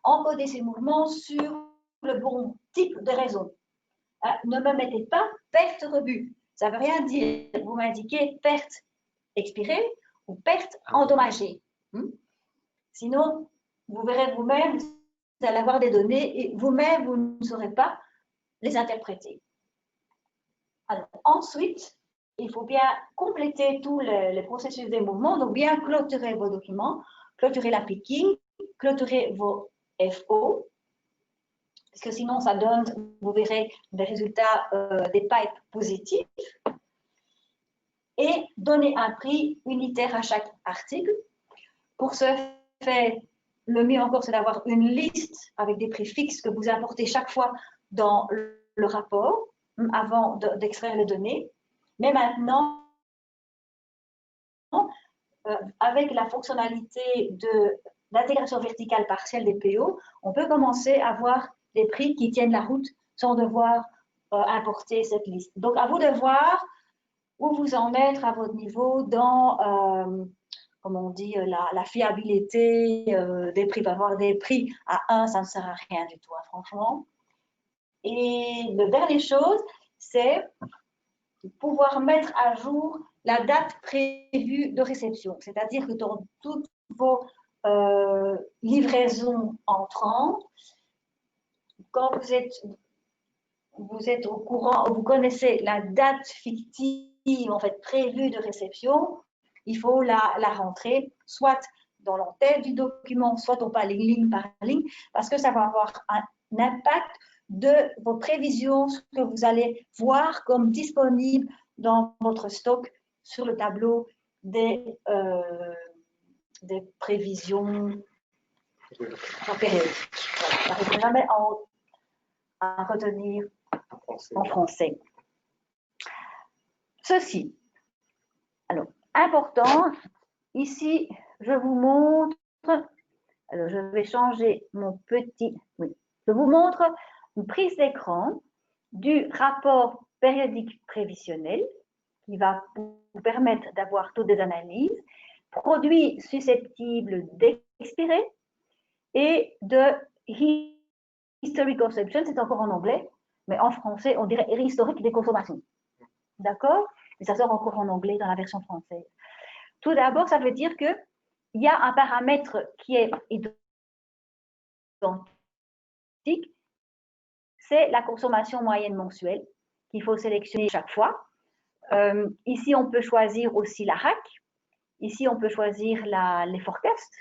encoder ces mouvements sur le bon type de raison. Ne me mettez pas perte rebut. Ça ne veut rien dire. Vous m'indiquez perte expirée ou perte endommagée. Sinon, vous verrez vous-même, vous allez avoir des données et vous-même, vous ne saurez pas les interpréter. Alors, ensuite, il faut bien compléter tous les processus des mouvements, donc bien clôturer vos documents, clôturer la picking, clôturer vos FO, parce que sinon ça donne, vous verrez, des résultats des pipes positifs, et donner un prix unitaire à chaque article. Pour ce faire, le mieux encore, c'est d'avoir une liste avec des prix fixes que vous importez chaque fois dans le rapport avant d'extraire les données. Mais maintenant, avec la fonctionnalité d'intégration verticale partielle des PO, on peut commencer à avoir des prix qui tiennent la route sans devoir importer cette liste. Donc, à vous de voir où vous en êtes à votre niveau dans, comme on dit, la fiabilité des prix. Avoir des prix à 1, ça ne sert à rien du tout, hein, franchement. Et la dernière chose, c'est pouvoir mettre à jour la date prévue de réception. C'est-à-dire que dans toutes vos livraisons entrantes, quand vous êtes au courant, vous connaissez la date fictive en fait prévue de réception, il faut la rentrer soit dans l'entête du document, soit on parle ligne par ligne, parce que ça va avoir un impact de vos prévisions, ce que vous allez voir comme disponible dans votre stock sur le tableau des prévisions périodiques. Voilà, ça n'arrive jamais à retenir en français. Ceci, alors, important, ici, je vous montre, alors je vais changer mon petit, oui, je vous montre une prise d'écran du rapport périodique prévisionnel qui va vous permettre d'avoir toutes des analyses, produits susceptibles d'expirer et de History Consumption, c'est encore en anglais, mais en français, on dirait historique des consommations. D'accord? Et ça sort encore en anglais dans la version française. Tout d'abord, ça veut dire qu'il y a un paramètre qui est identique, c'est la consommation moyenne mensuelle qu'il faut sélectionner chaque fois. Ici, on peut choisir aussi la RAC. Ici, on peut choisir les forecasts.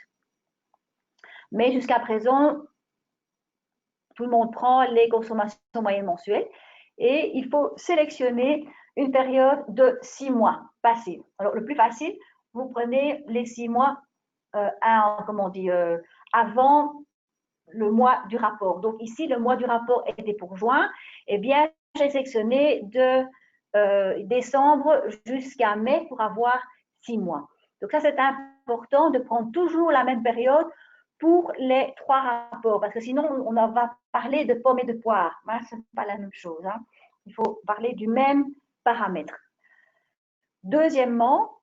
Mais jusqu'à présent, tout le monde prend les consommations moyennes mensuelles. Et il faut sélectionner une période de 6 mois passés. Alors, le plus facile, vous prenez les 6 mois avant le mois du rapport. Donc, ici, le mois du rapport était pour juin. Eh bien, j'ai sélectionné de décembre jusqu'à mai pour avoir 6 mois. Donc, ça, c'est important de prendre toujours la même période pour les 3 rapports, parce que sinon, on va parler de pommes et de poires. Hein, ce n'est pas la même chose. Hein. Il faut parler du même paramètre. Deuxièmement,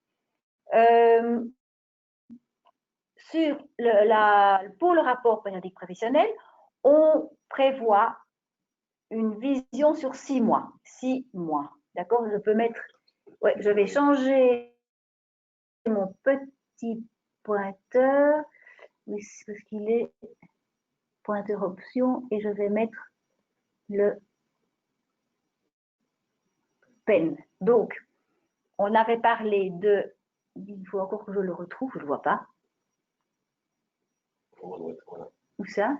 pour le rapport périodique prévisionnel, on prévoit une vision sur 6 mois. 6 mois. D'accord? Je peux mettre. Ouais, je vais changer mon petit pointeur. Oui, parce qu'il est pointeur option et je vais mettre le pen. Donc, on avait parlé de. Il faut encore que je le retrouve, je ne le vois pas. Où ça?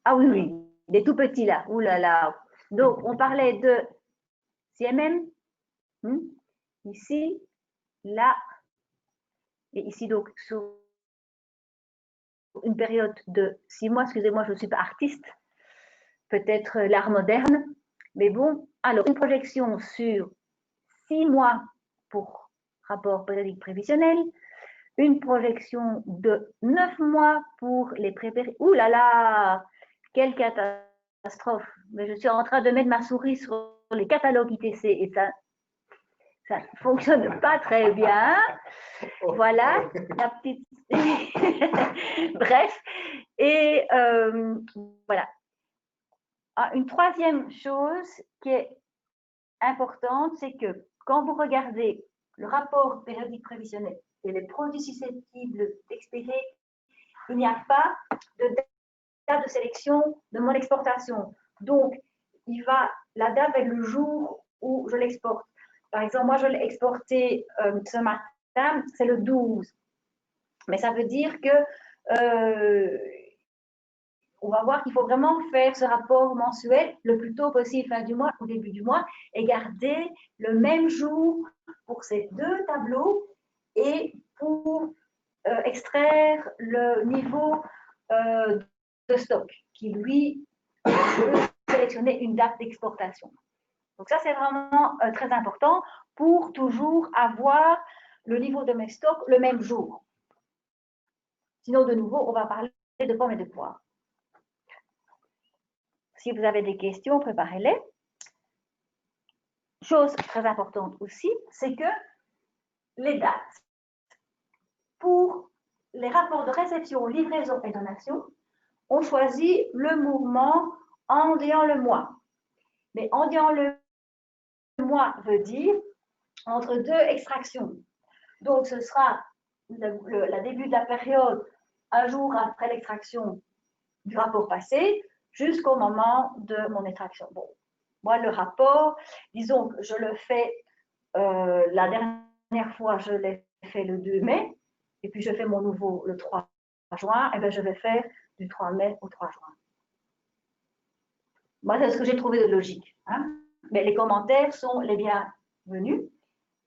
Ah oui, oui, il est tout petit là. Ouh là là. Donc, on parlait de CMM. Ici, là, et ici, donc, sur une période de 6 mois. Excusez-moi, je ne suis pas artiste. Peut-être l'art moderne. Mais bon, alors, une projection sur 6 mois pour rapport périodique prévisionnel, une projection de 9 mois pour les prépéris. Ouh là là, quelle catastrophe. Mais je suis en train de mettre ma souris sur les catalogues ITC et ça ne fonctionne pas très bien. Voilà, la petite. Bref, Et voilà. Une troisième chose qui est importante, c'est que quand vous regardez le rapport périodique prévisionnel et les produits susceptibles d'expédier, il n'y a pas de date de sélection de mon exportation. Donc, la date est le jour où je l'exporte. Par exemple, moi, je l'ai exporté ce matin, c'est le 12. Mais ça veut dire que on va voir qu'il faut vraiment faire ce rapport mensuel le plus tôt possible, fin du mois ou début du mois, et garder le même jour pour ces deux tableaux et pour extraire le niveau de stock qui, lui, veut sélectionner une date d'exportation. Donc ça, c'est vraiment très important pour toujours avoir le niveau de mes stocks le même jour. Sinon, de nouveau, on va parler de pommes et de poires. Si vous avez des questions, préparez-les. Chose très importante aussi, c'est que les dates pour les rapports de réception, livraison et donation, on choisit le mouvement en disant le mois. Mais en disant le mois veut dire entre deux extractions. Donc, ce sera le début de la période, un jour après l'extraction du rapport passé, jusqu'au moment de mon extraction. Bon, moi, le rapport, disons que je le fais, la dernière fois, je l'ai fait le 2 mai, et puis je fais mon nouveau le 3 juin, et bien je vais faire du 3 mai au 3 juin. Moi, c'est ce que j'ai trouvé de logique. Hein? Mais les commentaires sont les bienvenus.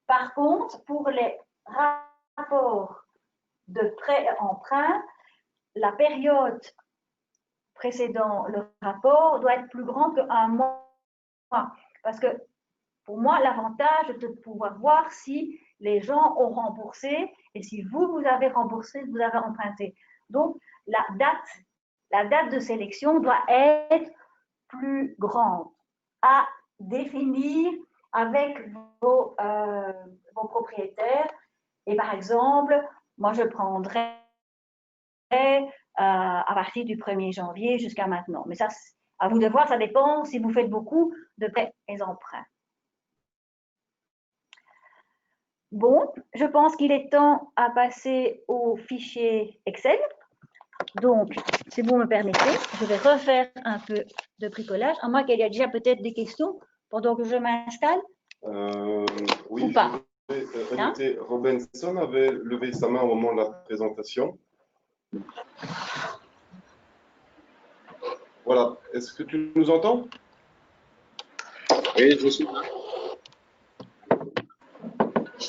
Par contre, pour les rapports de prêt-emprunt, la période précédant le rapport doit être plus grande qu'un mois. Parce que pour moi, l'avantage est de pouvoir voir si les gens ont remboursé et si vous avez remboursé, vous avez emprunté. Donc, la date de sélection doit être plus grande à définir avec vos propriétaires. Et par exemple, moi, je prendrais à partir du 1er janvier jusqu'à maintenant. Mais ça, à vous de voir, ça dépend si vous faites beaucoup de prêts et emprunts. Bon, je pense qu'il est temps à passer au fichier Excel. Donc, si vous me permettez, je vais refaire un peu de bricolage, à moins qu'il y ait déjà peut-être des questions pendant que je m'installe. Oui, ou pas. Robinson avait levé sa main au moment de la présentation. Voilà, est-ce que tu nous entends? Oui, je suis là.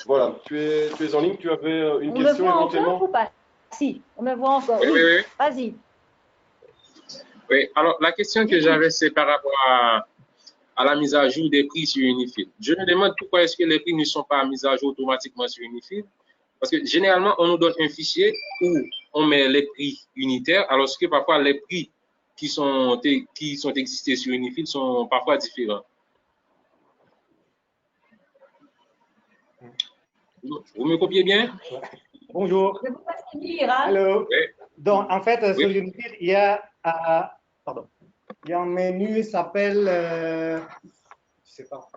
Voilà, tu es en ligne, tu avais une on question me voit éventuellement encore ou pas? Si, on me voit encore. Oui, oui, oui. Vas-y. Oui, alors la question que j'avais, c'est par rapport à la mise à jour des prix sur Unified. Je me demande pourquoi est-ce que les prix ne sont pas mis à jour automatiquement sur Unified. Parce que généralement, on nous donne un fichier où on met les prix unitaires, alors que parfois les prix qui sont existés sur Unified sont parfois différents. Vous me copiez bien? Bonjour. Je vous laisse lire. Hein? Hello. Oui. Donc, en fait, Oui. sur Unified, il y a un menu qui s'appelle, je sais pas,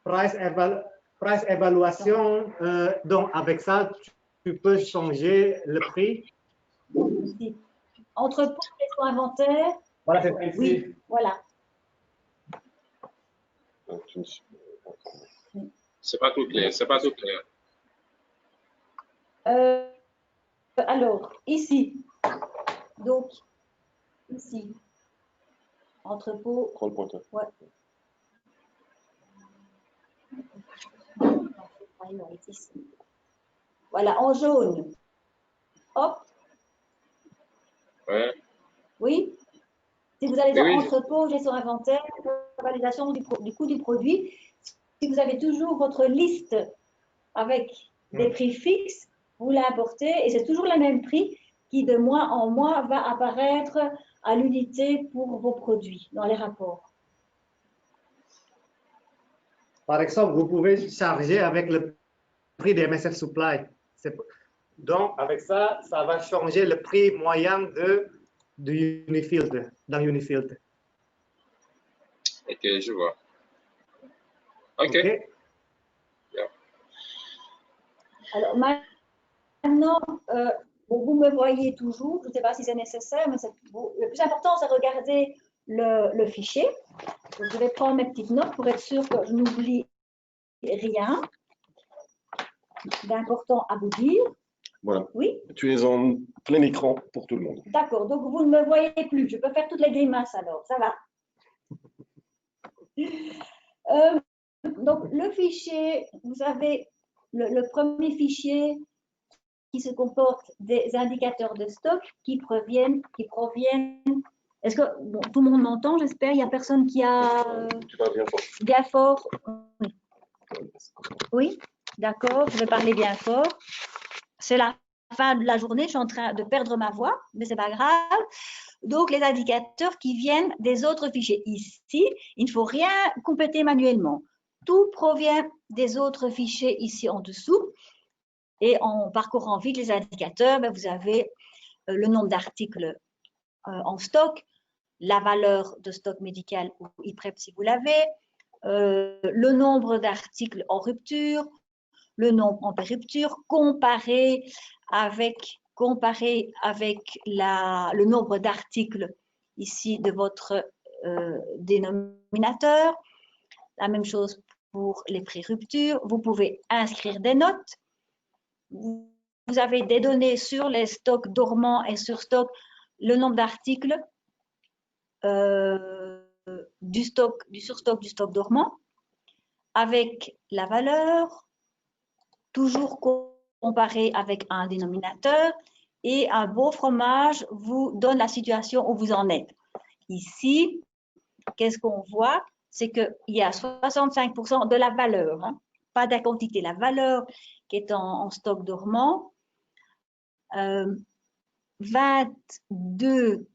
price évaluation. Donc, avec ça, tu peux changer le prix. Entrepôt, gestion inventaire. Voilà, c'est ici. Oui, voilà. C'est pas tout clair, c'est pas tout clair. Alors, ici. Donc, ici. Entrepôt. Prends le pointeur. Ouais. Voilà, en jaune. Hop. Ouais. Oui. Si vous allez dans Oui, entrepôt, gestion inventaire, validation du coût du produit, si vous avez toujours votre liste avec des prix fixes, vous l'importez et c'est toujours le même prix qui de mois en mois va apparaître à l'unité pour vos produits dans les rapports. Par exemple, vous pouvez charger avec le prix des MSF Supply. Donc, avec ça, ça va changer le prix moyen de de Unifield, dans Unifield. Ok, je vois. Ok. Alors maintenant, bon, vous me voyez toujours, je ne sais pas si c'est nécessaire, mais bon, le plus important, c'est regarder le fichier. Donc, je vais prendre mes petites notes pour être sûr que je n'oublie rien d'important à vous dire. Voilà. Oui. Tu es en plein écran pour tout le monde. D'accord, donc vous ne me voyez plus. Je peux faire toutes les grimaces alors, ça va. Donc, le fichier, vous avez le premier fichier qui se comporte des indicateurs de stock qui proviennent. Est-ce que bon, tout le monde m'entend, j'espère? Il n'y a personne qui a. Tu vas bien fort. Bien fort. Oui. Oui, d'accord, je vais parler bien fort. C'est la fin de la journée, je suis en train de perdre ma voix, mais ce n'est pas grave. Donc, les indicateurs qui viennent des autres fichiers. Ici, il ne faut rien compléter manuellement. Tout provient des autres fichiers ici en dessous. Et en parcourant vite les indicateurs, ben, vous avez le nombre d'articles en stock, la valeur de stock médical ou IPREP si vous l'avez, le nombre d'articles en rupture, le nombre en pérupture, comparé avec le nombre d'articles ici de votre dénominateur. La même chose pour les pré-ruptures. Vous pouvez inscrire des notes. Vous avez des données sur les stocks dormants et sur stock, le nombre d'articles du surstock du stock dormant avec la valeur, toujours comparé avec un dénominateur, et un beau fromage vous donne la situation où vous en êtes. Ici, qu'est-ce qu'on voit? C'est qu'il y a 65% de la valeur, hein, pas de la quantité, la valeur qui est en stock dormant, 22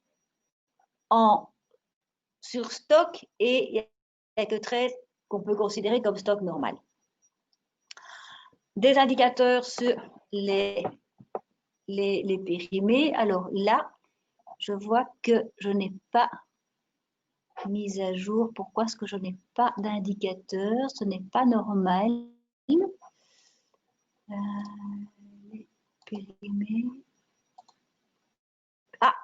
en surstock et il n'y a que 13 qu'on peut considérer comme stock normal. Des indicateurs sur les périmés. Alors là, je vois que je n'ai pas mis à jour. Pourquoi est-ce que je n'ai pas d'indicateur? Ce n'est pas normal. Les périmés. Ah,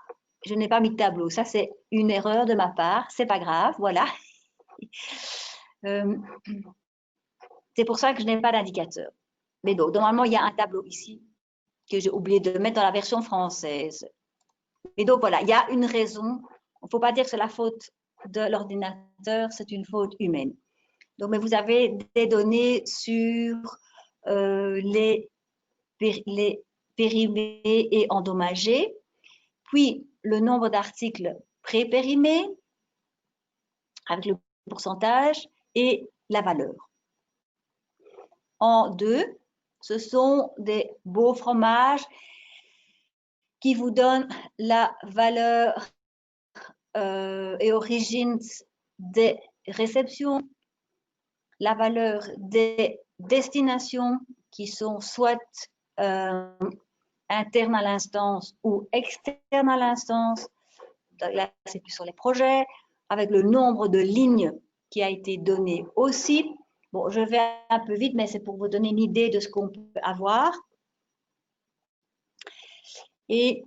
je n'ai pas mis de tableau. Ça, c'est une erreur de ma part. C'est pas grave, voilà. C'est pour ça que je n'ai pas d'indicateur. Mais donc, normalement, il y a un tableau ici que j'ai oublié de mettre dans la version française. Et donc, voilà, il y a une raison. Il ne faut pas dire que c'est la faute de l'ordinateur, c'est une faute humaine. Donc, mais vous avez des données sur les périmés et endommagés, puis le nombre d'articles pré-périmés avec le pourcentage et la valeur. En deux, ce sont des beaux fromages qui vous donnent la valeur et origine des réceptions, la valeur des destinations qui sont soit internes à l'instance ou externes à l'instance. Là, c'est plus sur les projets, avec le nombre de lignes qui a été donné aussi. Bon, je vais un peu vite, mais c'est pour vous donner une idée de ce qu'on peut avoir. Et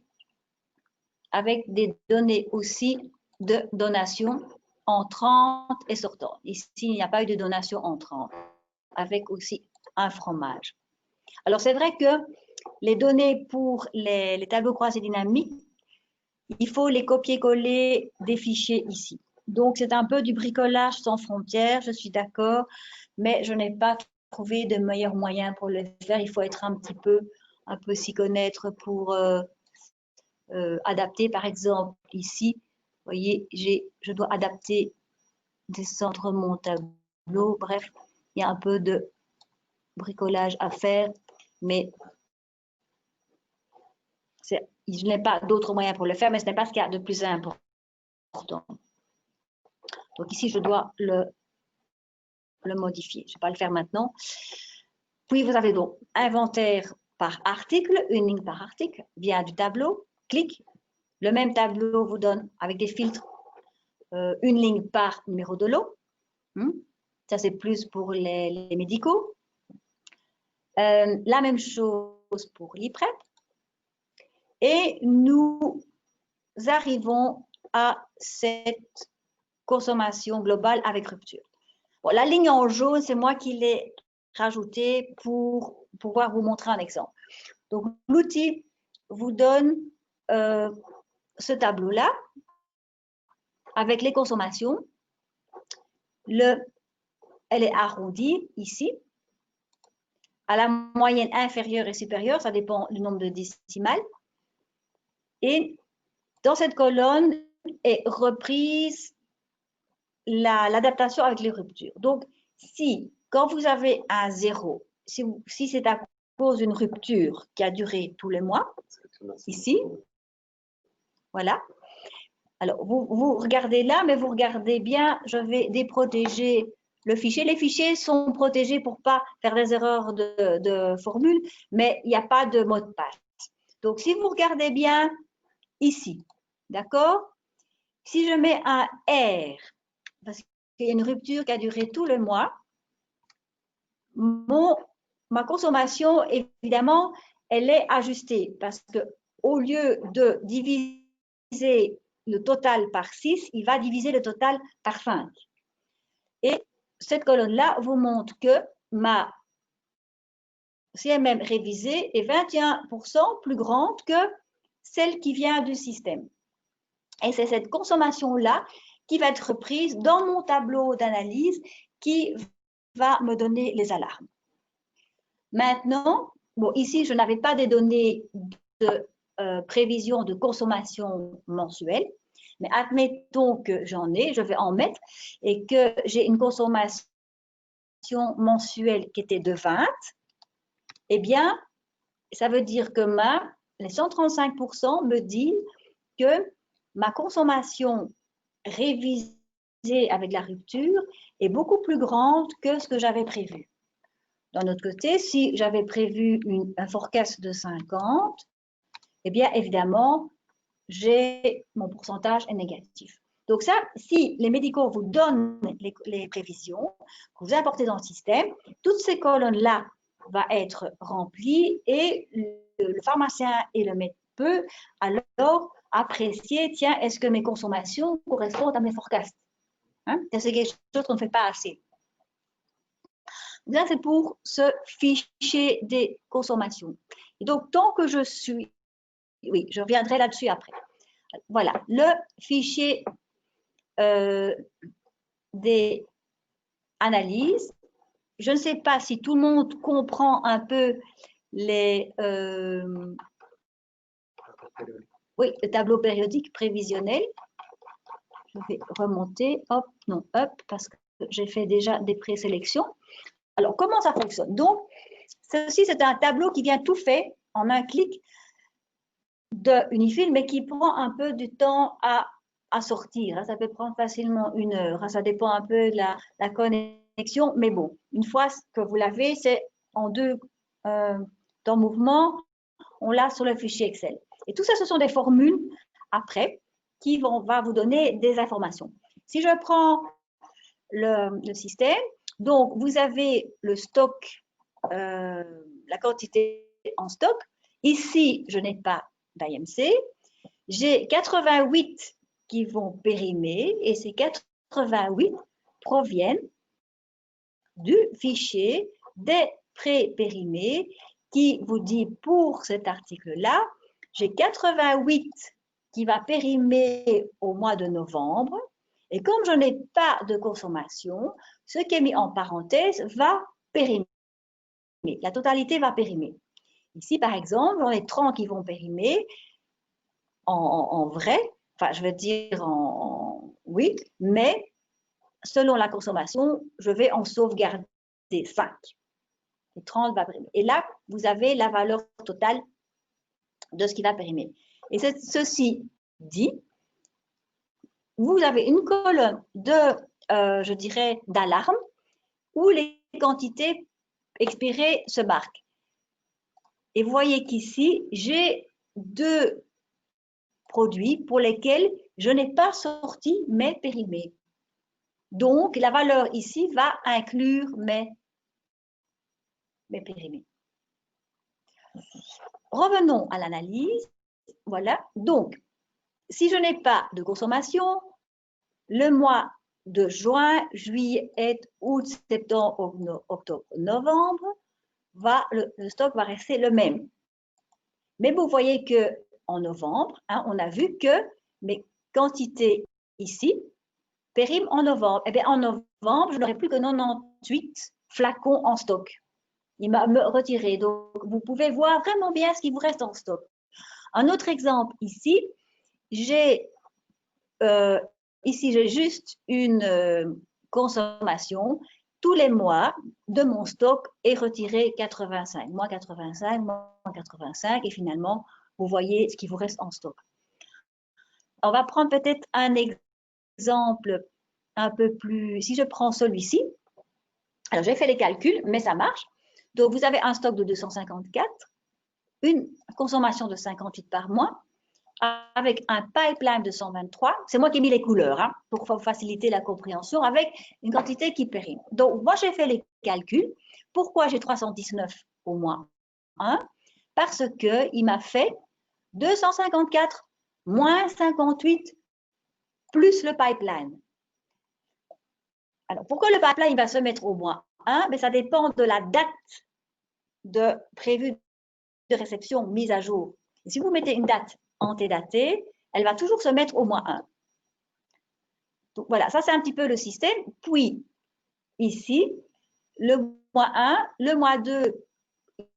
avec des données aussi de donation entrantes et sortantes. Ici, il n'y a pas eu de donation entrante, avec aussi un fromage. Alors, c'est vrai que les données pour les tableaux croisés dynamiques, il faut les copier-coller des fichiers ici. Donc, c'est un peu du bricolage sans frontières, je suis d'accord, mais je n'ai pas trouvé de meilleur moyen pour le faire. Il faut être un peu s'y connaître pour adapter. Par exemple, ici, vous voyez, je dois adapter, descendre mon tableau. Bref, il y a un peu de bricolage à faire, mais je n'ai pas d'autre moyen pour le faire, mais ce n'est pas ce qu'il y a de plus important. Donc ici, je dois le modifier. Je ne vais pas le faire maintenant. Puis, vous avez donc inventaire par article, une ligne par article, via du tableau, clic, Le même tableau vous donne avec des filtres une ligne par numéro de lot. Ça, c'est plus pour les médicaux. La même chose pour l'IPREP. Et nous arrivons à cette consommation globale avec rupture. Bon, la ligne en jaune, c'est moi qui l'ai rajoutée pour pouvoir vous montrer un exemple. Donc, l'outil vous donne ce tableau-là avec les consommations. Elle est arrondie ici. À la moyenne inférieure et supérieure, ça dépend du nombre de décimales. Et dans cette colonne est reprise l'adaptation avec les ruptures. Donc, si, quand vous avez un 0, si c'est à cause d'une rupture qui a duré tous les mois, ici, voilà. Alors, vous regardez là, mais vous regardez bien, je vais déprotéger le fichier. Les fichiers sont protégés pour ne pas faire des erreurs de formule, mais il n'y a pas de mot de passe. Donc, si vous regardez bien ici, d'accord? Si je mets un R, parce qu'il y a une rupture qui a duré tout le mois, ma consommation, évidemment, elle est ajustée parce que au lieu de diviser le total par 6, il va diviser le total par 5. Et cette colonne-là vous montre que ma CMM révisée est 21% plus grande que celle qui vient du système. Et c'est cette consommation-là qui va être reprise dans mon tableau d'analyse qui va me donner les alarmes. Maintenant, bon, ici, je n'avais pas des données de prévision de consommation mensuelle, mais admettons que j'en ai, je vais en mettre, et que j'ai une consommation mensuelle qui était de 20, eh bien, ça veut dire que les 135% me disent que ma consommation révisée avec la rupture est beaucoup plus grande que ce que j'avais prévu. D'un autre côté, si j'avais prévu un forecast de 50, eh bien, évidemment, mon pourcentage est négatif. Donc ça, si les médicaux vous donnent les prévisions, que vous importez dans le système, toutes ces colonnes-là vont être remplies et le pharmacien et le médecin peut alors apprécier, tiens, est-ce que mes consommations correspondent à mes forecasts? C'est quelque chose qu'on ne fait pas assez. Là, c'est pour ce fichier des consommations. Et donc, tant que je suis... Oui, je reviendrai là-dessus après. Voilà, le fichier des analyses. Je ne sais pas si tout le monde comprend un peu le tableau périodique prévisionnel. Je vais remonter, hop, non, hop, parce que j'ai fait déjà des présélections. Alors, comment ça fonctionne? Donc, ceci, c'est un tableau qui vient tout fait en un clic de Unifil, mais qui prend un peu du temps à sortir. Ça peut prendre facilement 1 heure. Ça dépend un peu de la connexion, mais bon, une fois que vous l'avez, c'est en 2 temps mouvement, on l'a sur le fichier Excel. Et tout ça, ce sont des formules après qui va vous donner des informations. Si je prends le système, donc vous avez le stock, la quantité en stock. Ici, je n'ai pas d'IMC. J'ai 88 qui vont périmer et ces 88 proviennent du fichier des pré-périmés qui vous dit pour cet article-là, j'ai 88 qui va périmer au mois de novembre et comme je n'ai pas de consommation, ce qui est mis en parenthèse va périmer. La totalité va périmer. Ici, par exemple, j'en ai 30 qui vont périmer en vrai, enfin, je veux dire oui, mais selon la consommation, je vais en sauvegarder 5. Et 30 va périmer. Et là, vous avez la valeur totale de ce qui va périmer. Et ceci dit, vous avez une colonne je dirais, d'alarme où les quantités expirées se marquent. Et vous voyez qu'ici, j'ai 2 produits pour lesquels je n'ai pas sorti mes périmés. Donc, la valeur ici va inclure mes périmés. Revenons à l'analyse. Voilà. Donc, si je n'ai pas de consommation, le mois de juin, juillet, août, septembre, octobre, novembre, le stock va rester le même. Mais vous voyez qu'en novembre, on a vu que mes quantités ici périment en novembre. Eh bien, en novembre, je n'aurai plus que 98 flacons en stock. Il m'a retiré. Donc, vous pouvez voir vraiment bien ce qui vous reste en stock. Un autre exemple ici, j'ai juste une consommation. Tous les mois de mon stock est retiré 85, moins 85, moins 85, et finalement, vous voyez ce qui vous reste en stock. On va prendre peut-être un exemple un peu plus, si je prends celui-ci, alors j'ai fait les calculs, mais ça marche. Donc, vous avez un stock de 254, une consommation de 58 par mois, avec un pipeline de 123. C'est moi qui ai mis les couleurs pour faciliter la compréhension, avec une quantité qui périme. Donc, moi, j'ai fait les calculs. Pourquoi j'ai 319 au moins 1? Parce qu'il m'a fait 254 moins 58 plus le pipeline. Alors, pourquoi le pipeline il va se mettre au moins 1? Mais ça dépend de la date prévue de réception mise à jour. Et si vous mettez une date antédatée, elle va toujours se mettre au moins 1. Donc voilà, ça c'est un petit peu le système. Puis, ici, le mois 1, le mois 2,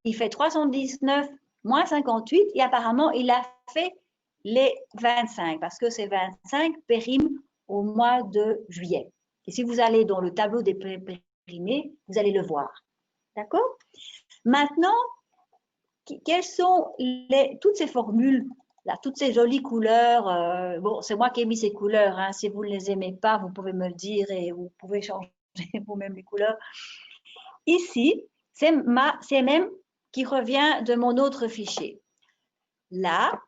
il fait 319 moins 58 et apparemment, il a fait les 25 parce que ces 25 périment au mois de juillet. Et si vous allez dans le tableau des périmés, vous allez le voir. D'accord? Maintenant, quelles sont toutes ces formules, là, toutes ces jolies couleurs? Bon, c'est moi qui ai mis ces couleurs. Si vous ne les aimez pas, vous pouvez me le dire et vous pouvez changer vous-même les couleurs. Ici, c'est ma CMM qui revient de mon autre fichier. Là,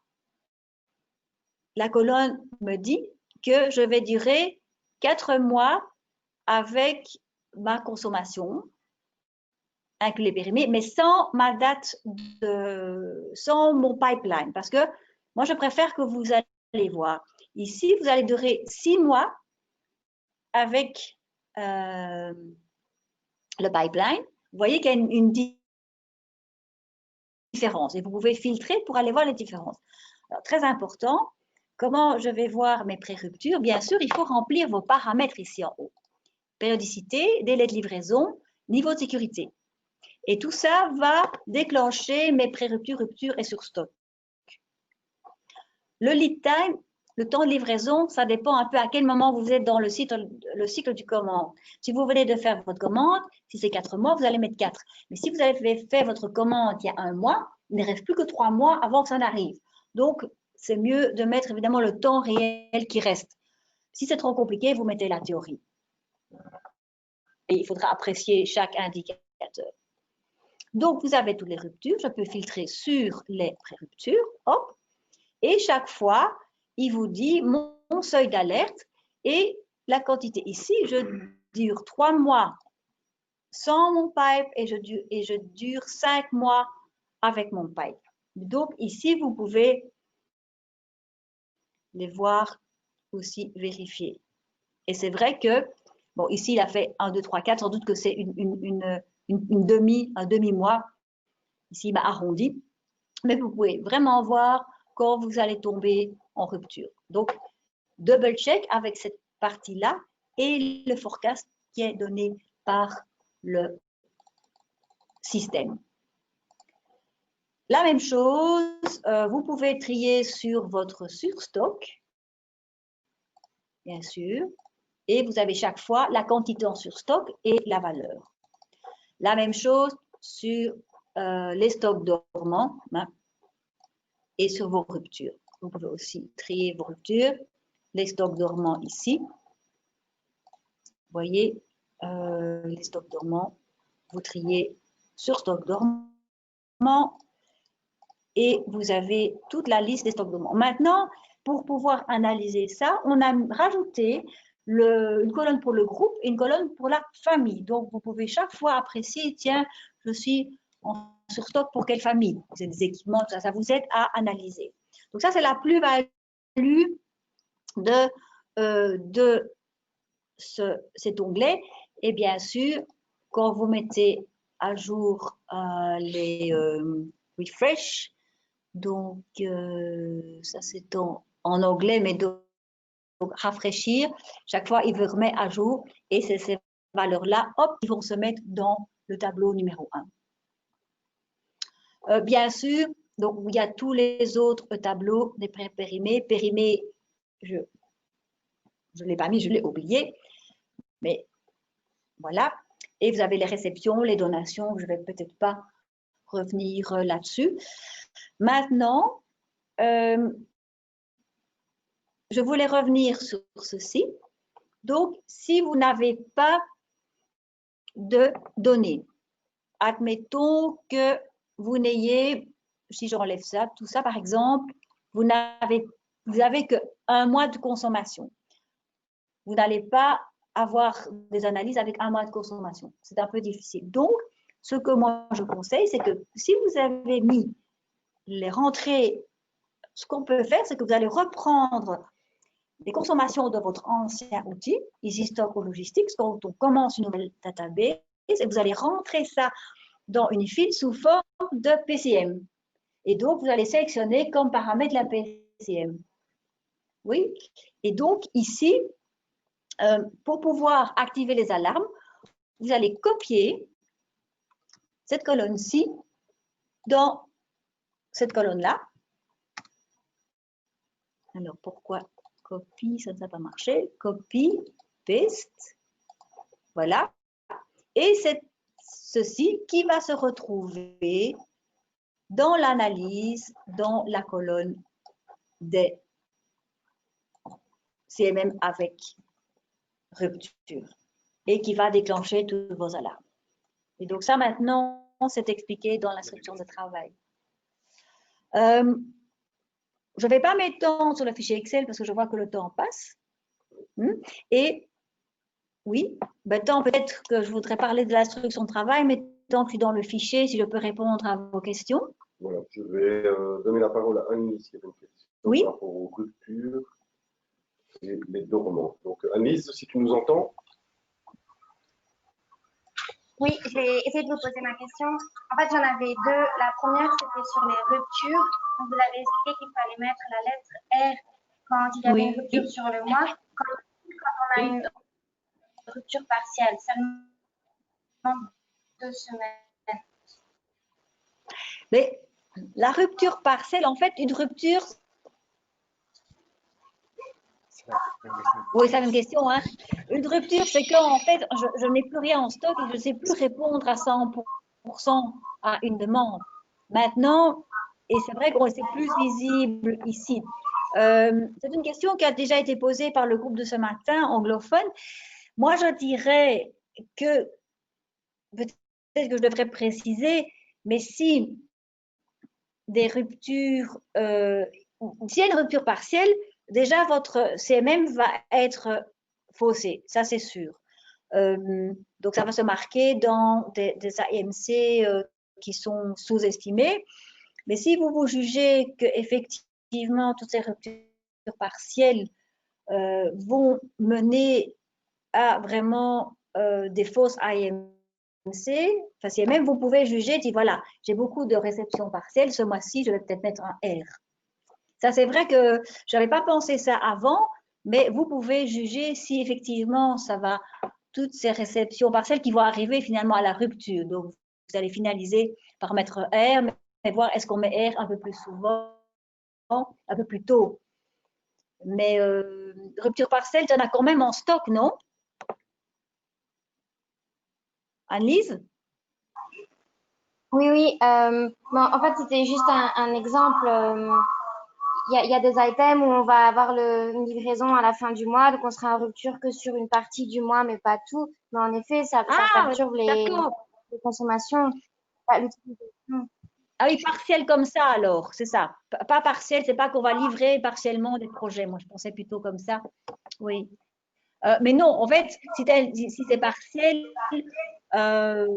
la colonne me dit que je vais durer 4 mois avec ma consommation, inclus les périmés, mais sans ma date, sans mon pipeline. Parce que moi, je préfère que vous allez voir. Ici, vous allez durer 6 mois avec le pipeline. Vous voyez qu'il y a une différence et vous pouvez filtrer pour aller voir les différences. Alors, très important, comment je vais voir mes pré-ruptures? Bien sûr, il faut remplir vos paramètres ici en haut. Périodicité, délai de livraison, niveau de sécurité. Et tout ça va déclencher mes pré-ruptures, ruptures et surstock. Le lead time, le temps de livraison, ça dépend un peu à quel moment vous êtes dans le cycle du commande. Si vous venez de faire votre commande, si c'est 4 mois, vous allez mettre 4. Mais si vous avez fait votre commande il y a 1 mois, il ne reste plus que 3 mois avant que ça n'arrive. Donc, c'est mieux de mettre évidemment le temps réel qui reste. Si c'est trop compliqué, vous mettez la théorie. Et il faudra apprécier chaque indicateur. Donc, vous avez toutes les ruptures. Je peux filtrer sur les pré-ruptures. Hop. Et chaque fois, il vous dit mon seuil d'alerte et la quantité. Ici, je dure 3 mois sans mon pipe et je dure 5 mois avec mon pipe. Donc, ici, vous pouvez les voir aussi vérifier. Et c'est vrai que, bon, ici, il a fait 1, 2, 3, 4. Sans doute que c'est un demi-mois. Ici, il m'a arrondi. Mais vous pouvez vraiment voir quand vous allez tomber en rupture. Donc, double check avec cette partie-là et le forecast qui est donné par le système. La même chose, vous pouvez trier sur votre surstock, bien sûr, et vous avez chaque fois la quantité en surstock et la valeur. La même chose sur les stocks dormants et sur vos ruptures. Vous pouvez aussi trier vos ruptures, les stocks dormants ici. Vous voyez, les stocks dormants, vous triez sur stock dormant et vous avez toute la liste des stocks de mois. Maintenant, pour pouvoir analyser ça, on a rajouté une colonne pour le groupe et une colonne pour la famille. Donc, vous pouvez chaque fois apprécier, tiens, je suis en surstock pour quelle famille? Vous avez des équipements, ça vous aide à analyser. Donc, ça, c'est la plus-value de cet onglet. Et bien sûr, quand vous mettez à jour les refresh, donc ça c'est en anglais, mais donc rafraîchir, chaque fois il vous remet à jour et c'est ces valeurs-là, hop, ils vont se mettre dans le tableau numéro 1. Bien sûr, donc il y a tous les autres tableaux des périmés. Périmés, je ne l'ai pas mis, je l'ai oublié, mais voilà. Et vous avez les réceptions, les donations, je ne vais peut-être pas revenir là-dessus. Maintenant, je voulais revenir sur ceci. Donc, si vous n'avez pas de données, admettons que vous n'ayez, si j'enlève ça, tout ça par exemple, vous n'avez que 1 mois de consommation. Vous n'allez pas avoir des analyses avec 1 mois de consommation. C'est un peu difficile. Donc, ce que moi je conseille, c'est que si vous avez mis les rentrées, ce qu'on peut faire, c'est que vous allez reprendre les consommations de votre ancien outil, EasyStock ou Logistics, quand on commence une nouvelle database, et vous allez rentrer ça dans Unifil sous forme de PCM. Et donc, vous allez sélectionner comme paramètre la PCM. Oui. Et donc, ici, pour pouvoir activer les alarmes, vous allez copier cette colonne-ci dans cette colonne-là. Alors, pourquoi copie, ça ne va pas marcher. Copie, paste. Voilà. Et c'est ceci qui va se retrouver dans l'analyse, dans la colonne des CMM avec rupture et qui va déclencher toutes vos alarmes. Et donc ça maintenant, c'est expliqué dans l'instruction de travail. Je ne vais pas m'étendre sur le fichier Excel parce que je vois que le temps passe. Et oui, maintenant peut-être que je voudrais parler de l'instruction de travail, mais tant que je suis dans le fichier, si je peux répondre à vos questions. Voilà, je vais donner la parole à Annelise qui a une question oui. par rapport aux ruptures et les dormants. Donc Annelise, si tu nous entends. Oui, je vais essayer de vous poser ma question. En fait, j'en avais deux. La première, c'était sur les ruptures. Donc, vous avez expliqué qu'il fallait mettre la lettre R quand il y avait une rupture sur le mois. Quand on a une rupture partielle, seulement 2 semaines. Mais la rupture partielle, en fait, une rupture... Oui, c'est la même question. Hein. Une rupture, c'est quand, en fait, je n'ai plus rien en stock et je ne sais plus répondre à 100% à une demande. Maintenant, et c'est vrai que c'est plus visible ici. C'est une question qui a déjà été posée par le groupe de ce matin, anglophone. Moi, je dirais que, peut-être que je devrais préciser, mais si des ruptures, s'il y a une rupture partielle, déjà votre CMM va être faussé, ça c'est sûr. Donc ça va se marquer dans des AMC qui sont sous-estimés. Mais si vous jugez qu'effectivement toutes ces ruptures partielles vont mener à vraiment des fausses AMC, enfin, CMM, vous pouvez juger, dit voilà, j'ai beaucoup de réceptions partielles, ce mois-ci, je vais peut-être mettre un R. Ça, c'est vrai que je n'avais pas pensé ça avant, mais vous pouvez juger si effectivement ça va, toutes ces réceptions partielles qui vont arriver finalement à la rupture. Donc, vous allez finaliser par mettre R, mais voir est-ce qu'on met R un peu plus souvent, un peu plus tôt. Mais rupture partielle, tu en as quand même en stock, non? Annelise? Oui, oui. En fait, c'était juste un exemple. Il y a des items où on va avoir une livraison à la fin du mois, donc on sera en rupture que sur une partie du mois, mais pas tout. Mais en effet, ça perturbe les consommations, l'utilisation. Ah oui, partiel comme ça alors, c'est ça. Pas partiel, c'est pas qu'on va livrer partiellement des projets. Moi, je pensais plutôt comme ça. Oui. Mais non, en fait, si c'est partiel, ça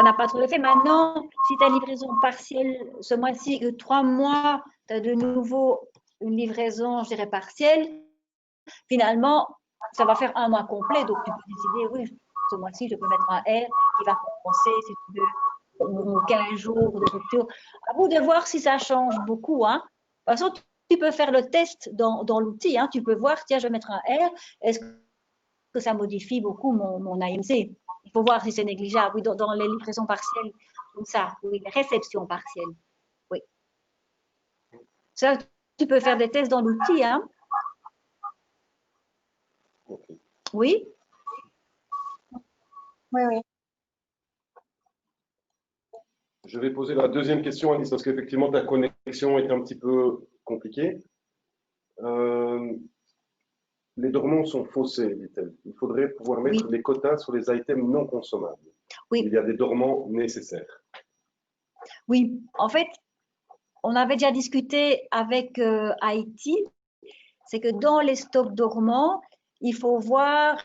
n'a pas trop d'effet. Maintenant, si tu as une livraison partielle ce mois-ci, que 3 mois, tu as de nouveau une livraison, je dirais, partielle, finalement, ça va faire un mois complet. Donc, tu peux décider, oui, ce mois-ci, je peux mettre un R qui va compenser, si tu veux, 15 jours de rupture. À vous de voir si ça change beaucoup. Hein. De toute façon, tu peux faire le test dans l'outil. Hein. Tu peux voir, tiens, je vais mettre un R. Est-ce que ça modifie beaucoup mon AMC? Il faut voir si c'est négligeable. Oui, dans les livraisons partielles, comme ça. Oui, les réceptions partielles. Oui. Ça, tu peux faire des tests dans l'outil. Hein. Oui. Oui, oui. Je vais poser la deuxième question, Alice, parce qu'effectivement, ta connexion est un petit peu compliquée. Les dormants sont faussés, dit-elle. Il faudrait pouvoir mettre des quotas sur les items non consommables. Oui. Il y a des dormants nécessaires. Oui, en fait, on avait déjà discuté avec IT, c'est que dans les stocks dormants, il faut voir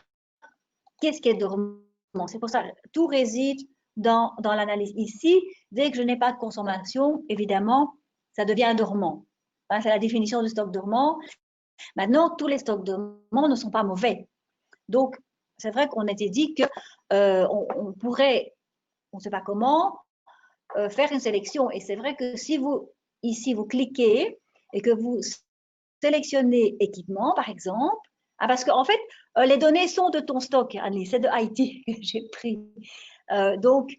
qu'est-ce qui est dormant. C'est pour ça que tout réside dans l'analyse. Ici, dès que je n'ai pas de consommation, évidemment, ça devient dormant. Hein, c'est la définition du stock dormant. Maintenant, tous les stocks dormants ne sont pas mauvais. Donc, c'est vrai qu'on était dit qu'on pourrait, on ne sait pas comment, faire une sélection. Et c'est vrai que si vous, ici, vous cliquez et que vous sélectionnez équipement, par exemple, parce qu'en fait, les données sont de ton stock, Annie, c'est de IT que j'ai pris. Donc,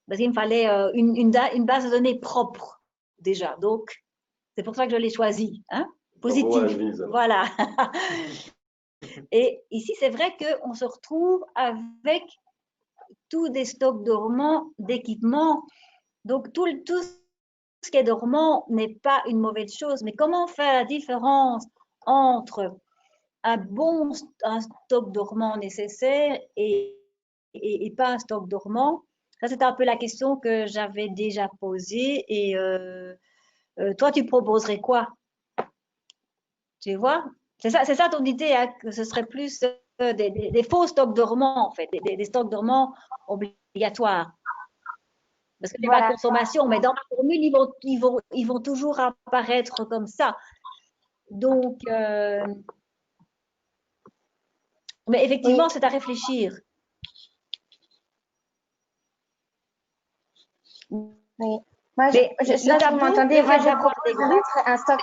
parce qu'il me fallait une base de données propre, déjà. Donc, c'est pour ça que je l'ai choisi. Hein, positif. Voilà. Et ici, c'est vrai qu'on se retrouve avec tous des stocks dormants d'équipements. Donc, tout ce qui est dormant n'est pas une mauvaise chose. Mais comment faire la différence entre un stock dormant nécessaire et pas un stock dormant? Ça, c'était un peu la question que j'avais déjà posée. Et toi, tu proposerais quoi? Tu vois? C'est ça ton idée, hein, que ce serait plus des faux stocks dormants, en fait, des stocks dormants obligatoires. Parce que les Voilà. bas de consommation, mais dans la formule, ils vont toujours apparaître comme ça. Donc, mais effectivement, c'est à réfléchir. Oui. Moi, je sais pas si vous m'entendez. Moi, je propose de mettre un stock.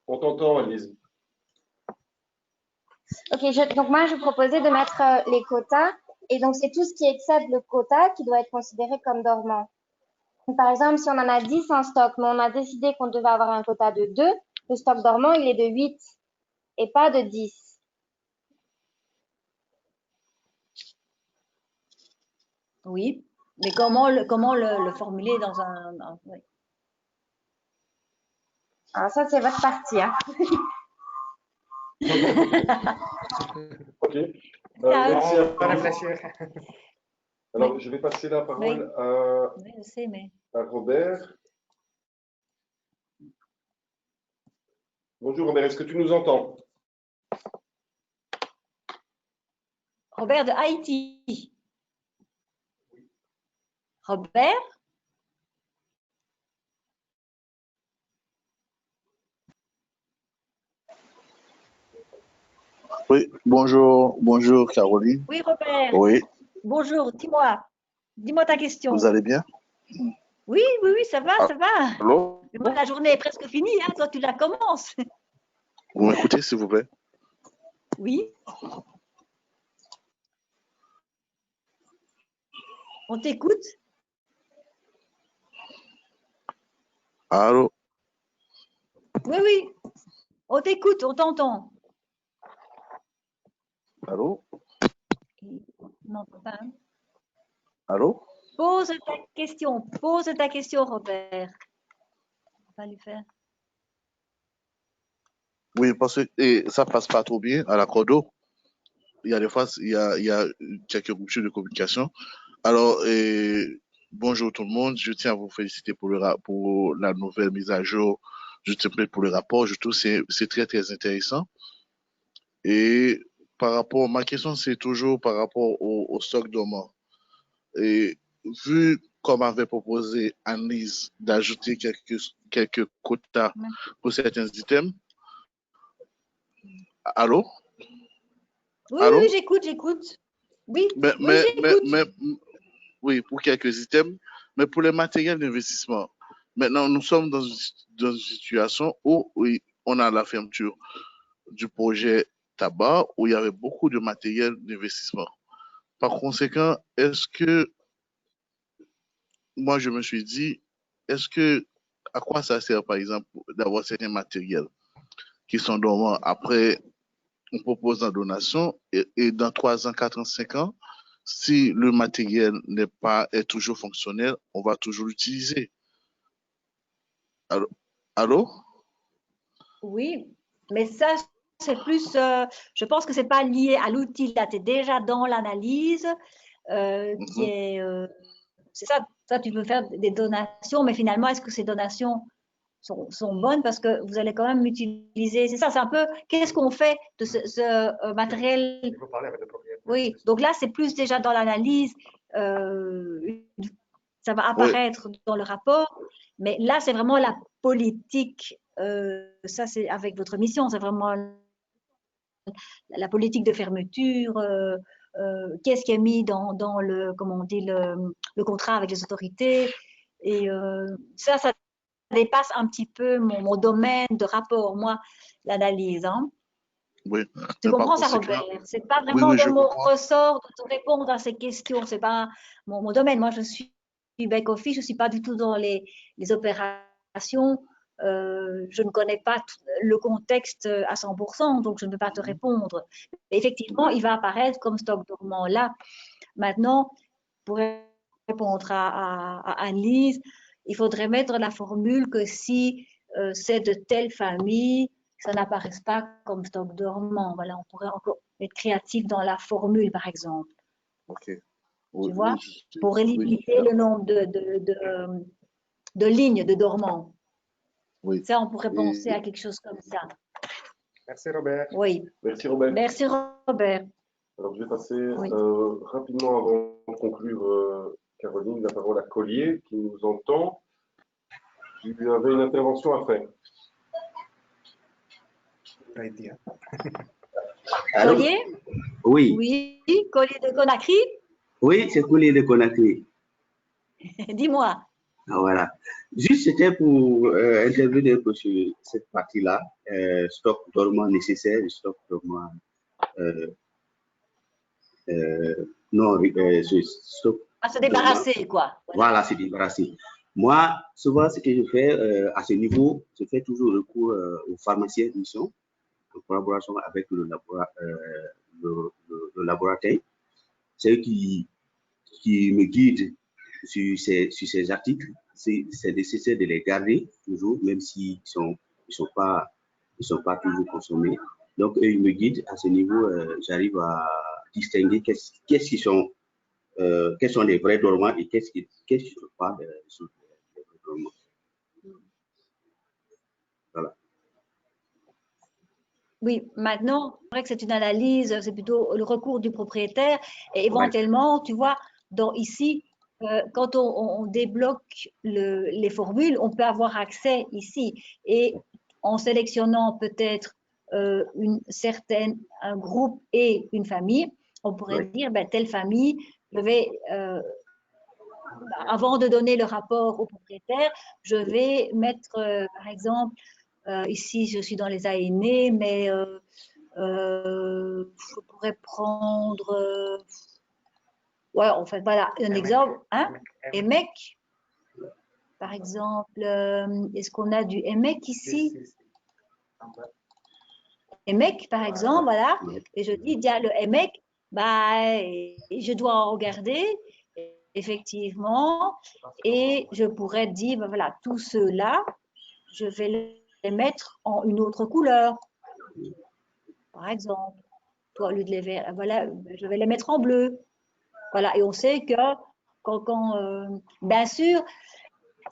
On t'entend, Alice. Ok, donc moi, je proposais de mettre les quotas. Et donc, c'est tout ce qui excède le quota qui doit être considéré comme dormant. Donc, par exemple, si on en a 10 en stock, mais on a décidé qu'on devait avoir un quota de 2, le stock dormant, il est de 8 et pas de 10. Oui, mais comment le formuler dans un oui. Alors ça, c'est votre partie. Hein. Ok. Merci à réfléchir. Alors, je vais passer la parole à Robert. Bonjour Robert, est-ce que tu nous entends? Robert de Haïti. Robert? Oui, bonjour Caroline. Oui, Robert. Oui. Bonjour, dis-moi ta question. Vous allez bien? Oui, ça va, ça va. Allô? La journée est presque finie, hein, toi tu la commences. Vous m'écoutez, s'il vous plaît? Oui. On t'écoute. Allô? Oui. On t'écoute, on t'entend. Allô? Non, pas. Allô? Pose ta question, Robert. On va lui faire. Oui, parce que ça passe pas trop bien à la Cordo. Il y a des fois, il y a quelques ruptures de communication. Alors, bonjour tout le monde. Je tiens à vous féliciter pour la nouvelle mise à jour du template pour le rapport. Je trouve que c'est très, très intéressant. Et ma question, c'est toujours par rapport au stock dormant. Et vu comme avait proposé Annelise d'ajouter quelques quotas pour certains items. Allô? Oui, Allô? oui, j'écoute. Oui, Mais, oui, mais, mais, j'écoute. mais, oui, pour quelques items, mais pour les matériels d'investissement. Maintenant, nous sommes dans une situation où oui, on a la fermeture du projet tabac, où il y avait beaucoup de matériel d'investissement. Par conséquent, moi, je me suis dit, à quoi ça sert, par exemple, d'avoir certains matériels qui sont dormants après, on propose en donation, et dans 3 ans, 4 ans, 5 ans, si le matériel est toujours fonctionnel, on va toujours l'utiliser. Allô? Allô? Oui, mais ça, c'est plus, je pense que c'est pas lié à l'outil. Là, tu es déjà dans l'analyse qui est, c'est ça, tu peux faire des donations, mais finalement, est-ce que ces donations sont bonnes parce que vous allez quand même utiliser, c'est ça, c'est un peu, qu'est-ce qu'on fait de ce matériel? Il faut parler avec le propriétaire. Oui, donc là, c'est plus déjà dans l'analyse, ça va Oui, apparaître dans le rapport, mais là, c'est vraiment la politique, ça, c'est avec votre mission, c'est vraiment la politique de fermeture, qu'est-ce qui est mis dans le, comment on dit, le contrat avec les autorités, et ça dépasse un petit peu mon domaine de rapport, moi, l'analyse, hein. oui. Tu Mais par comprends ça, conséquent, Robert? C'est pas oui, vraiment oui, dans je mon comprends. ressort de te répondre à ces questions. C'est pas mon domaine. Moi, je suis back-office. Je suis pas du tout dans les opérations. Je ne connais pas le contexte à 100%, donc je ne peux pas te répondre. Mais effectivement, il va apparaître comme stock dormant là. Maintenant, pour répondre à Anne-Lise, il faudrait mettre la formule que si c'est de telle famille, ça n'apparaisse pas comme stock dormant. Voilà, on pourrait encore être créatif dans la formule, par exemple. OK. Tu Oui, vois, oui, pour oui, limiter le nombre de lignes de dormant. oui. Ça, on pourrait penser à Et quelque chose comme ça. Merci, Robert. Oui. Merci Robert. Merci, Robert. Alors je vais passer Oui. rapidement avant de conclure, Caroline, la parole à Collier qui nous entend. Tu avais une intervention à faire. Allô? Collier? Oui, Oui. Collier de Conakry? oui, c'est Collier de Conakry. Dis-moi. Ah, voilà. Juste, c'était pour intervenir sur cette partie-là, stock dormant nécessaire, stock dormant non, stock À se dormant. débarrasser, quoi. Voilà, c'est débarrassé. Moi, souvent, ce que je fais à ce niveau, je fais toujours recours aux pharmaciens de mission en collaboration avec le laboratoire. C'est eux qui me guident sur ces articles. C'est nécessaire de les garder toujours, même s'ils sont pas toujours consommés. Donc, eux, ils me guident. À ce niveau, j'arrive à distinguer quels sont les vrais dormants et qu'est-ce qui ne sont pas les vrais dormants. Voilà. Oui, maintenant, c'est vrai que c'est une analyse, c'est plutôt le recours du propriétaire. Et éventuellement, tu vois, ici, quand on débloque les formules, on peut avoir accès ici. Et en sélectionnant peut-être un groupe et une famille, on pourrait dire, ben, telle famille, je vais, avant de donner le rapport au propriétaire, je vais mettre, par exemple, ici, je suis dans les aînés, mais je pourrais prendre, ouais, en fait, voilà, un exemple, hein, EMEC, par exemple, est-ce qu'on a du EMEC ici? EMEC, par exemple, voilà, et je dis, tiens, le EMEC, bah, je dois en regarder, effectivement, et je pourrais dire, ben voilà, tous ceux-là, je vais les mettre en une autre couleur, par exemple. Au lieu de les verts, voilà, je vais les mettre en bleu. Voilà, et on sait que bien sûr,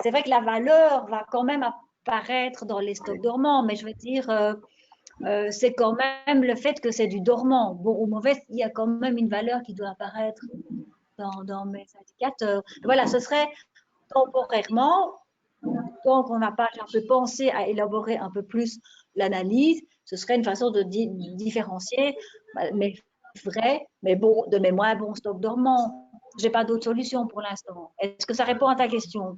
c'est vrai que la valeur va quand même apparaître dans les stocks dormants, mais je veux dire, c'est quand même le fait que c'est du dormant. Bon ou mauvais, il y a quand même une valeur qui doit apparaître dans mes indicateurs. Voilà, ce serait temporairement, tant qu'on n'a pas un peu pensé à élaborer un peu plus l'analyse, ce serait une façon de différencier mes vrais, mais bon, de mes moins bons stocks dormants. Je n'ai pas d'autre solution pour l'instant. Est-ce que ça répond à ta question?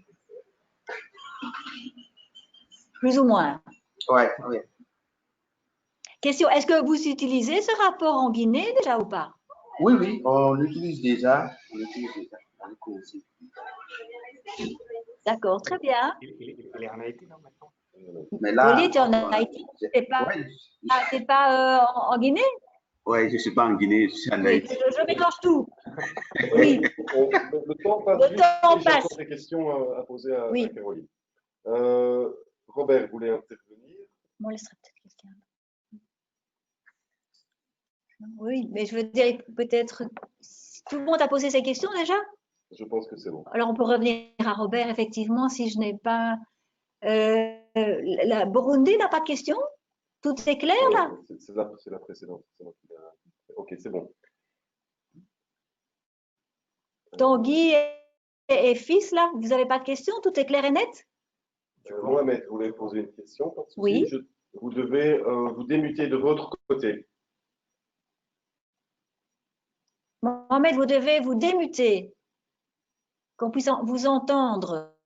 Plus ou moins. Ouais. Question, est-ce que vous utilisez ce rapport en Guinée déjà ou pas? Oui, on l'utilise déjà. D'accord, très bien. Il est en Haïti, non, maintenant? Mais là, Oli, tu es en Haïti? Tu n'es pas en Guinée? Oui, je ne suis pas en Guinée, je suis en Oui, Haïti. je mélange tout. Oui. Le temps passe Le vite temps et j'ai passe. encore des questions à poser à Oui. Caroline. Robert voulait intervenir. On laissera peut-être quelqu'un. Oui, mais je veux dire, peut-être, tout le monde a posé ses questions déjà? Je pense que c'est bon. Alors, on peut revenir à Robert, effectivement, si je n'ai pas... la Burundi n'a pas de questions? Tout est clair, là? C'est la précédente. Ok, c'est bon. Tanguy et fils, là, vous n'avez pas de questions? Tout est clair et net? Mohamed voulait poser une question. Pas de souci. Oui. Vous devez vous démuter de votre côté. Mohamed, vous devez vous démuter, qu'on puisse vous entendre.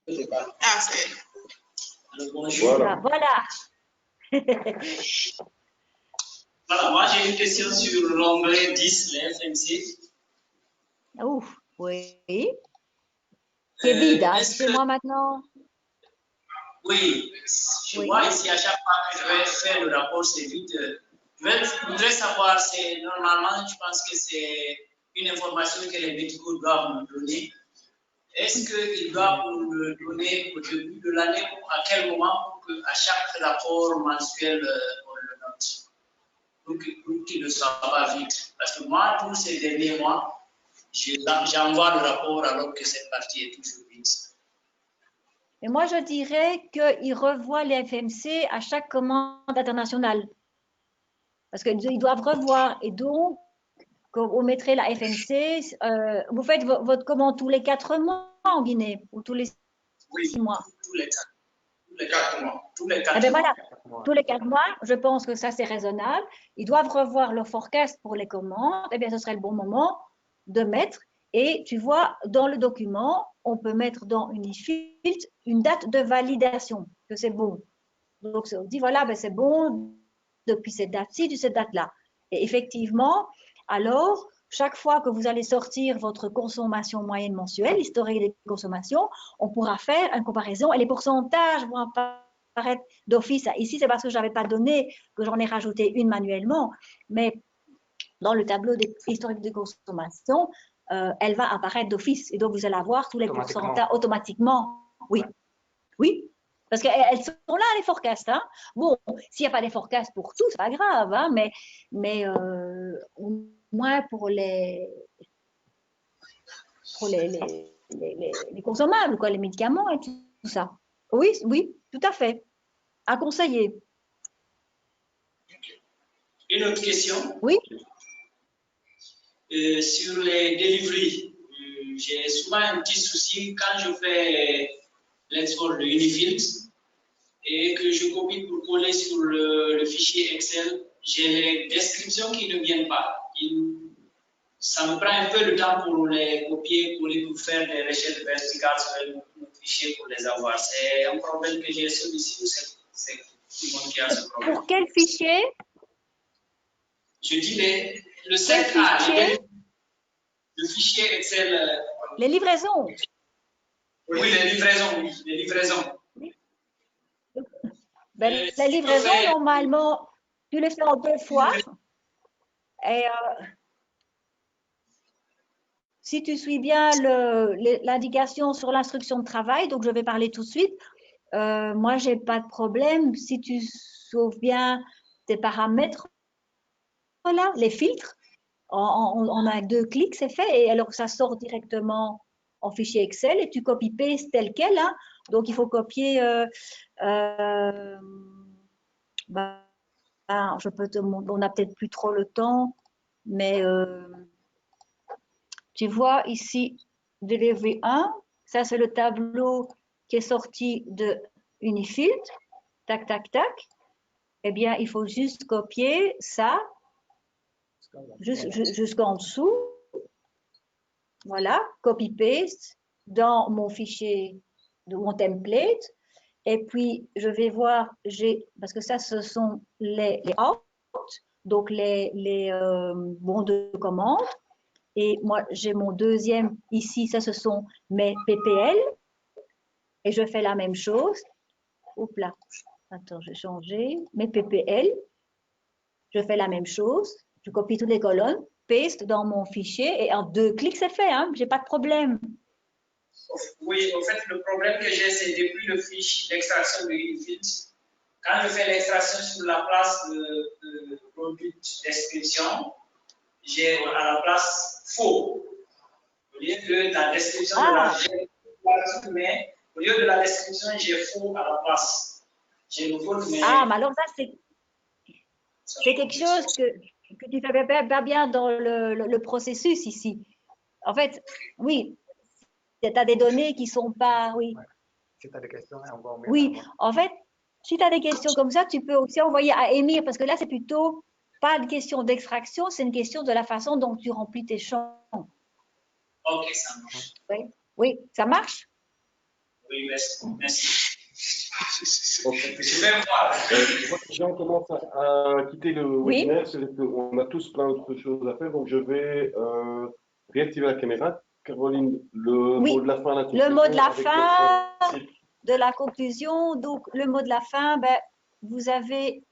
Ah, c'est... Bonjour. Voilà. Voilà, moi j'ai une question sur l'onglet 10, les FMC. Ouf, oui. C'est vide, hein, c'est moi maintenant. Oui, je vois ici à chaque fois que je vais faire le rapport, c'est vite. Je voudrais savoir, normalement, je pense que c'est une information que les médicaux doivent nous donner. Est-ce qu'ils doivent nous le donner au début de l'année ou à quel moment pour qu'à chaque rapport mensuel, on le note? Pour qu'il ne soit pas vide. Parce que moi, tous ces derniers mois, j'envoie le rapport alors que cette partie est toujours vide. Et moi, je dirais qu'ils revoient les FMC à chaque commande internationale. Parce qu'ils doivent revoir. Et donc, quand vous mettrez la FMC, vous faites votre commande tous les 4 mois en Guinée ou tous les 6 mois? Tous les 4 mois. Tous les 4 Eh bien, mois. voilà, tous les 4 mois, je pense que ça, c'est raisonnable. Ils doivent revoir leur forecast pour les commandes. Eh bien, ce serait le bon moment de mettre. Et tu vois, dans le document, on peut mettre dans Unifilt une date de validation, que c'est bon. Donc, on dit, voilà, ben, c'est bon depuis cette date-ci, de cette date-là. Et effectivement, alors, chaque fois que vous allez sortir votre consommation moyenne mensuelle, l'historique des consommations, on pourra faire une comparaison et les pourcentages vont apparaître d'office. Ici, c'est parce que je n'avais pas donné que j'en ai rajouté une manuellement, mais dans le tableau historique de consommation, elle va apparaître d'office. Et donc, vous allez avoir tous les pourcentages automatiquement. Oui. Oui. Parce qu'elles sont là, les forecasts. Hein. Bon, s'il n'y a pas des forecasts pour tout, c'est pas grave, hein, mais au moins pour les consommables, quoi, les médicaments et tout ça. Oui, oui, tout à fait. À conseiller. Une autre question? Oui. Sur les deliveries, j'ai souvent un petit souci quand je fais l'export de Unifilt et que je copie pour coller sur le fichier Excel, j'ai les descriptions qui ne viennent pas. Ça me prend un peu de temps pour les copier, pour faire des recherches verticales sur le fichier pour les avoir. C'est un problème que j'ai celui-ci ou c'est tout le monde qui a ce problème? Pour quel fichier? Je dis le 5A, le fichier Excel. Les livraisons. Oui, les livraisons, oui, les livraisons. Ben, les livraisons, normalement, tu les fais en 2 fois. Et si tu suis bien l'indication sur l'instruction de travail, donc je vais parler tout de suite, moi, je n'ai pas de problème. Si tu sauves bien tes paramètres, là, les filtres, en un 2 clics, c'est fait. Et alors, ça sort directement en fichier Excel et tu copies-pastes tel quel. Hein. Donc, il faut copier. Je peux te montrer. On n'a peut-être plus trop le temps, mais tu vois ici, Delivery 1, ça c'est le tableau qui est sorti de Unifield. Tac, tac, tac. Eh bien, il faut juste copier ça jusqu'en dessous. Voilà, copy-paste dans mon fichier, de mon template. Et puis, je vais voir, parce que ça, ce sont les out, donc les bons de commande. Et moi, j'ai mon deuxième ici, ça, ce sont mes PPL. Et je fais la même chose. Oups là, attends, j'ai changé. Mes PPL. Je fais la même chose. Je copie toutes les colonnes, paste dans mon fichier et en 2 clics, c'est fait. Hein, j'ai pas de problème. Oui, en fait, le problème que j'ai, c'est depuis le fichier d'extraction de Unifield. Quand je fais l'extraction sur la place de produit description, j'ai à la place faux. Au lieu de la description de la mais au lieu de la description, j'ai faux à la place. J'ai le faute, mais. Ah, mais alors ça, c'est quelque chose que tu ne fais pas bien dans le processus ici. En fait, oui, tu as des données qui ne sont pas. Oui. Si tu as des questions, oui, en fait, si tu as des questions comme ça, tu peux aussi envoyer à Émir, parce que là, c'est plutôt pas une question d'extraction, c'est une question de la façon dont tu remplis tes champs. Ok, ça marche. Oui, ça marche? Oui, merci. Je vais voir. Les gens commencent à quitter le webinaire, c'est qu'on a tous plein d'autres choses à faire, donc je vais réactiver la caméra. Caroline, le mot de la fin, la conclusion. Le mot de la fin, de la conclusion. Donc, le mot de la fin, ben, vous avez